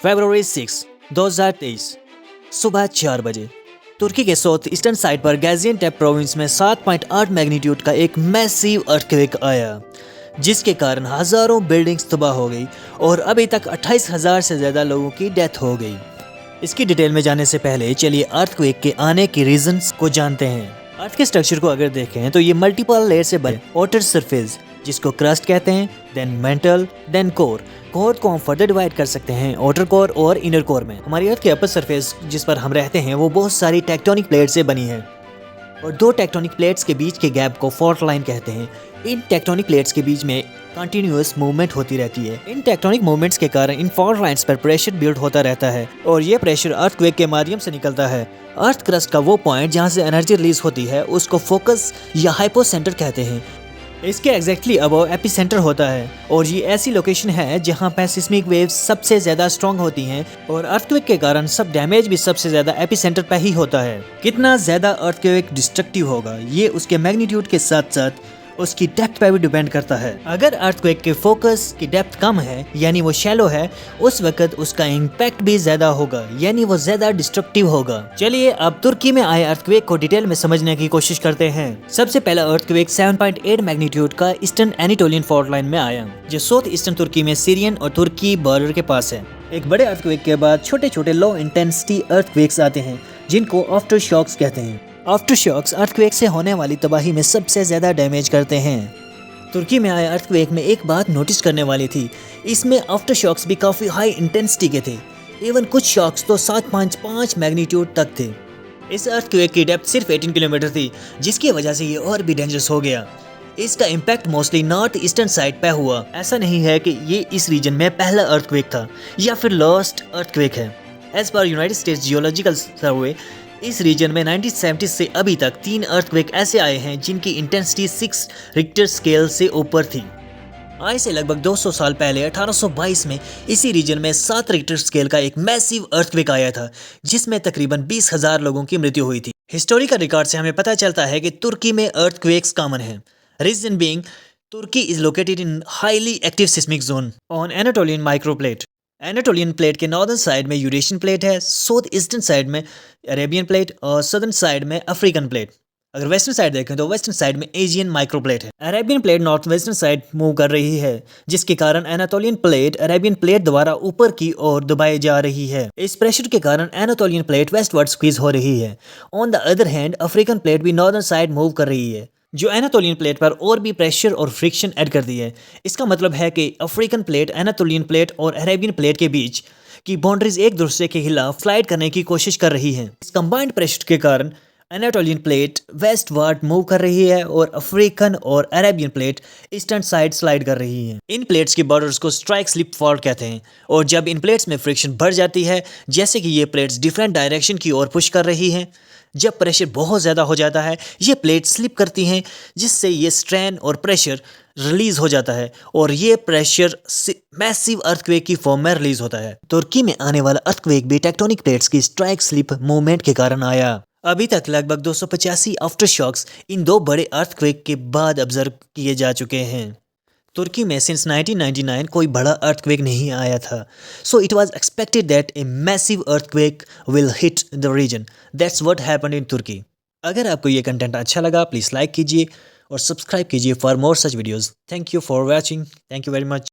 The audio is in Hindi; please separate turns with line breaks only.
फरवरी 6, 2023 सुबह 4 बजे तुर्की के साउथ ईस्टर्न साइड पर गाजियान्टेप प्रोविंस में 7.8 मैग्नीट्यूड का एक मैसिव अर्थक्वेक आया, जिसके कारण हजारों बिल्डिंग्स तबाह हो गई और अभी तक 28,000 से ज़्यादा लोगों की डेथ हो गई। इसकी डिटेल में जाने से पहले चलिए अर्थक्वेक के आने के रीजंस को जानते हैं। अर्थ के स्ट्रक्चर को अगर देखें तो ये मल्टीपल लेयर से बने आउटर सरफेस, जिसको क्रस्ट कहते हैं, देन मेंटल, देन कोर को हम फर्दर डिवाइड कर सकते हैं आउटर कोर और इनर कोर में। हमारी अर्थ की अपर सरफेस जिस पर हम रहते हैं वो बहुत सारी टेक्टोनिक प्लेट से बनी है और दो टेक्टोनिक प्लेट्स के बीच के गैप को फॉल्ट लाइन कहते हैं। इन टेक्टोनिक प्लेट्स के बीच में कंटिन्यूअस मूवमेंट होती रहती है। इन टेक्टोनिक मूवमेंट्स के कारण इन फॉल्ट लाइंस पर प्रेशर बिल्ड होता रहता है और ये प्रेशर अर्थक्वेक के माध्यम से निकलता है। अर्थ क्रस्ट का वो पॉइंट जहाँ से एनर्जी रिलीज होती है उसको फोकस या हाइपोसेंटर कहते हैं। इसके एग्जैक्टली अबव एपिसेंटर होता है और ये ऐसी लोकेशन है जहाँ पर सिस्मिक वेव्स सबसे ज़्यादा स्ट्रॉन्ग होती हैं और अर्थक्वेक के कारण सब डैमेज भी सबसे ज़्यादा एपिसेंटर पर ही होता है। कितना ज़्यादा अर्थक्वेक डिस्ट्रक्टिव होगा ये उसके मैग्नीट्यूड के साथ साथ उसकी डेप्थ पर भी डिपेंड करता है। अगर अर्थक्वेक के फोकस की डेप्थ कम है यानी वो शैलो है, उस वक्त उसका इम्पैक्ट भी ज्यादा होगा यानी वो ज्यादा डिस्ट्रक्टिव होगा। चलिए अब तुर्की में आए अर्थक्वेक को डिटेल में समझने की कोशिश करते हैं। सबसे पहला अर्थक्वेक 7.8 मैग्नीट्यूड का ईस्टर्न एनाटोलियन फॉल्ट लाइन में आया, जो साउथ ईस्टर्न तुर्की में सीरियन और तुर्की बॉर्डर के पास है। एक बड़े अर्थक्वेक के बाद छोटे छोटे लो इंटेंसिटी अर्थक्वेक्स आते हैं जिनको आफ्टर शॉक्स कहते हैं। आफ्टर शॉक्स अर्थक्वेक से होने वाली तबाही में सबसे ज़्यादा डैमेज करते हैं। तुर्की में आए अर्थक्वेक में एक बात नोटिस करने वाली थी, इसमें आफ्टर शॉक्स भी काफ़ी हाई इंटेंसिटी के थे। इवन कुछ शॉक्स तो 7.5 मैग्नीट्यूड तक थे। इस अर्थक्वेक की डेप्थ सिर्फ 18 किलोमीटर थी, जिसकी वजह से ये और भी डेंजरस हो गया। इसका impact mostly north eastern side पे हुआ। ऐसा नहीं है कि ये इस रीजन में पहला अर्थक्वेक था या फिर लास्ट अर्थक्वेक है। As per United States Geological Survey, इस रीजन में 1970 से अभी तक 3 अर्थक्वेक ऐसे आए हैं जिनकी इंटेंसिटी 6 रिक्टर स्केल से ऊपर थी। आज से लगभग 200 साल पहले 1822 में इसी रीजन में 7 रिक्टर स्केल का एक मैसिव अर्थक्वेक आया था, जिसमें तकरीबन 20,000 लोगों की मृत्यु हुई थी। हिस्टोरिकल रिकॉर्ड से हमें पता चलता है कि तुर्की में अर्थक्वेक्स कॉमन है। Reason being Turkey is located in highly active seismic zone on Anatolian microplate. Anatolian plate के नॉर्दर्न साइड में यूरेशियन प्लेट है, साउथ ईस्टर्न साइड में अरेबियन प्लेट और सदर्न साइड में अफ्रीकन प्लेट। अगर वेस्टर्न साइड देखें तो वेस्टर्न साइड में एशियन माइक्रोप्लेट है। Arabian plate north western side move कर रही है, जिसके कारण एनाटोलियन प्लेट अरेबियन प्लेट द्वारा ऊपर की ओर दबाई जा रही है। इस प्रेशर के कारण एनाटोलियन प्लेट वेस्टवर्ड स्क्वीज हो रही है। On the other hand African plate भी नॉर्दर्न साइड मूव कर रही है, जो एनाटोलियन प्लेट पर और भी प्रेशर और फ्रिक्शन ऐड कर दी है। इसका मतलब है कि अफ्रीकन प्लेट, एनाटोलियन प्लेट और अरेबियन प्लेट के बीच की बाउंड्रीज एक दूसरे के खिलाफ स्लाइड करने की कोशिश कर रही हैं। इस कंबाइंड प्रेशर के कारण एनाटोलियन प्लेट वेस्टवर्ड मूव कर रही है और अफ्रीकन और Arabian plate eastern side slide कर रही हैं। इन प्लेट्स के बॉर्डर्स को स्ट्राइक स्लिप फॉल्ट कहते हैं और जब इन प्लेट्स में फ्रिक्शन बढ़ जाती है, जैसे कि ये प्लेट्स डिफरेंट डायरेक्शन की ओर पुश कर रही हैं, जब प्रेशर बहुत ज़्यादा हो जाता है ये प्लेट स्लिप करती हैं, जिससे ये स्ट्रेन और प्रेशर रिलीज हो जाता है और ये प्रेशर मैसिव अर्थक्वेक की फॉर्म में रिलीज होता है। तुर्की में आने वाला अर्थक्वेक भी टेक्टोनिक प्लेट्स की स्ट्राइक स्लिप मूवमेंट के कारण आया। अभी तक लगभग 285 आफ्टर शॉक्स इन 2 बड़े अर्थक्वेक के बाद ऑब्जर्व किए जा चुके हैं। तुर्की में सिंस 1999 कोई बड़ा अर्थक्वेक नहीं आया था, so it was expected that a massive earthquake will hit the region. That's what happened in Turkey. अगर आपको ये कंटेंट अच्छा लगा प्लीज़ लाइक कीजिए और सब्सक्राइब कीजिए for more such videos. Thank you for watching. Thank you very much.